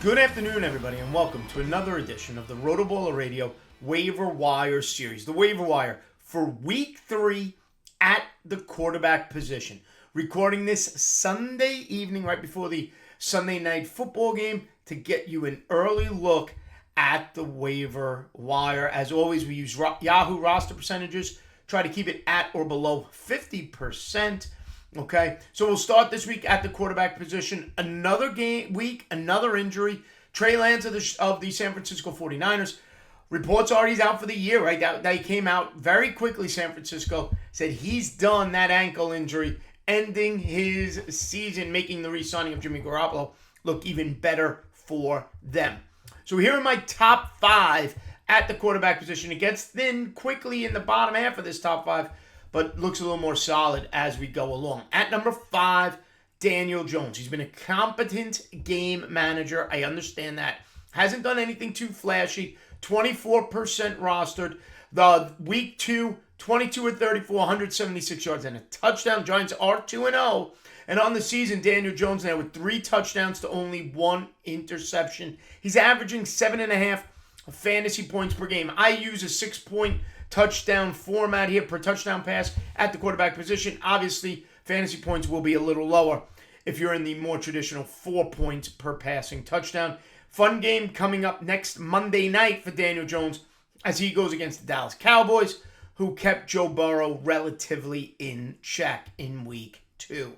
Good afternoon, everybody, and welcome to another edition of the Rotoballer Radio Waiver Wire Series. The Waiver Wire for Week 3 at the quarterback position. Recording this Sunday evening right before the Sunday night football game to get you an early look at the waiver wire. As always, we use Yahoo roster percentages. Try to keep it at or below 50%. Okay, so we'll start this week at the quarterback position. Another week, another injury. Trey Lance of the San Francisco 49ers. Reports are he's out for the year, right? That came out very quickly. San Francisco said he's done that ankle injury, ending his season, making the re-signing of Jimmy Garoppolo look even better for them. So here are my top 5 at the quarterback position. It gets thin quickly in the bottom half of this top 5, but looks a little more solid as we go along. At number 5, Daniel Jones. He's been a competent game manager. I understand that. Hasn't done anything too flashy. 24% rostered. The week 2, 22 of 34, 176 yards and a touchdown. Giants are 2-0. And on the season, Daniel Jones now with 3 touchdowns to only 1 interception. He's averaging 7.5 fantasy points per game. I use a 6-point touchdown format here per touchdown pass at the quarterback position. Obviously, fantasy points will be a little lower if you're in the more traditional 4 points per passing touchdown. Fun game coming up next Monday night for Daniel Jones as he goes against the Dallas Cowboys, who kept Joe Burrow relatively in check in week 2.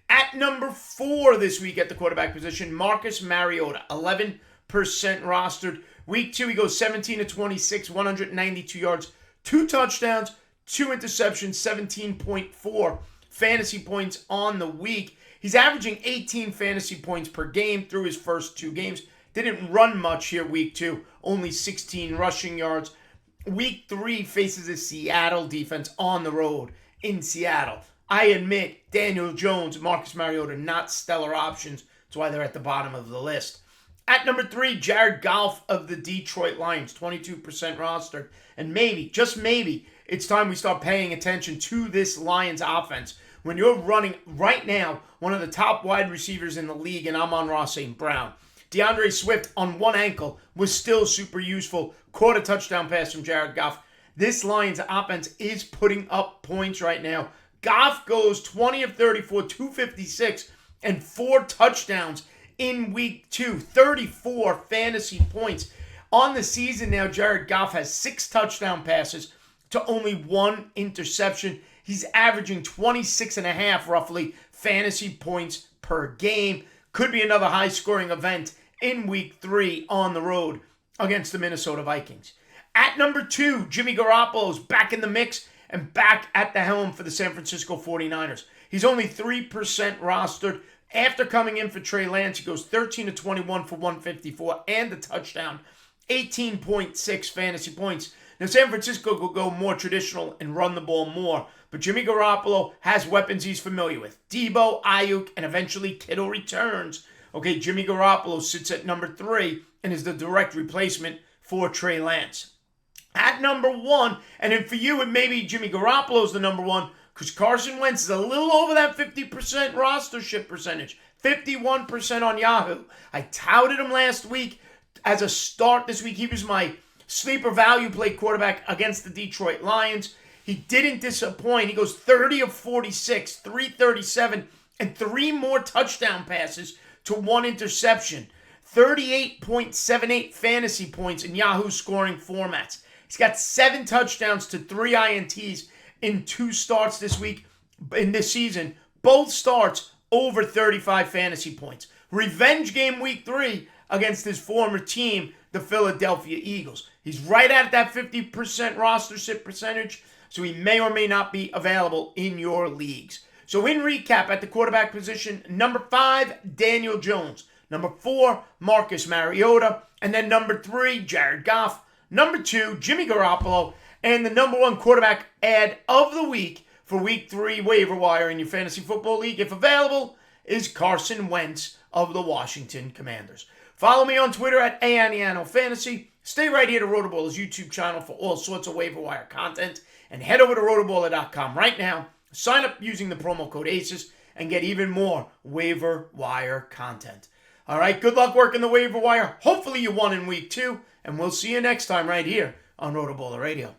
At number 4 this week at the quarterback position, Marcus Mariota, 11% rostered. Week 2, he goes 17 of 26, 192 yards, 2 touchdowns, 2 interceptions, 17.4 fantasy points on the week. He's averaging 18 fantasy points per game through his first 2 games. Didn't run much here week 2, only 16 rushing yards. Week 3 faces a Seattle defense on the road in Seattle. I admit Daniel Jones, Marcus Mariota, not stellar options. That's why they're at the bottom of the list. At number 3, Jared Goff of the Detroit Lions, 22% rostered. And maybe, just maybe, it's time we start paying attention to this Lions offense. When you're running right now one of the top wide receivers in the league, and Amon-Ra St. Brown. DeAndre Swift on one ankle was still super useful. Caught a touchdown pass from Jared Goff. This Lions offense is putting up points right now. Goff goes 20 of 34, 256, and 4 touchdowns in week 2, 34 fantasy points. On the season now, Jared Goff has 6 touchdown passes to only 1 interception. He's averaging 26.5 roughly fantasy points per game. Could be another high-scoring event in week 3 on the road against the Minnesota Vikings. At number 2, Jimmy Garoppolo's back in the mix and back at the helm for the San Francisco 49ers. He's only 3% rostered. After coming in for Trey Lance, he goes 13 of 21 for 154 and a touchdown, 18.6 fantasy points. Now, San Francisco will go more traditional and run the ball more, but Jimmy Garoppolo has weapons he's familiar with. Debo, Ayuk, and eventually Kittle returns. Okay, Jimmy Garoppolo sits at number 3 and is the direct replacement for Trey Lance. At number 1, and then for you, it may be Jimmy Garoppolo's the number 1, because Carson Wentz is a little over that 50% rostership percentage. 51% on Yahoo. I touted him last week as a start this week. He was my sleeper value play quarterback against the Detroit Lions. He didn't disappoint. He goes 30 of 46, 337, and 3 more touchdown passes to 1 interception. 38.78 fantasy points in Yahoo scoring formats. He's got 7 touchdowns to 3 INTs in 2 starts this week, in this season. Both starts over 35 fantasy points. Revenge game week 3 against his former team, the Philadelphia Eagles. He's right at that 50% roster sit percentage, so he may or may not be available in your leagues. So in recap, at the quarterback position, number 5, Daniel Jones. Number 4, Marcus Mariota. And then number 3, Jared Goff. Number 2, Jimmy Garoppolo. And the number 1 quarterback ad of the week for week 3 waiver wire in your fantasy football league, if available, is Carson Wentz of the Washington Commanders. Follow me on Twitter at Aniano Fantasy. Stay right here to Rotoballer's YouTube channel for all sorts of waiver wire content. And head over to rotoballer.com right now. Sign up using the promo code ACES and get even more waiver wire content. All right, good luck working the waiver wire. Hopefully you won in week 2, and we'll see you next time right here on Rotoballer Radio.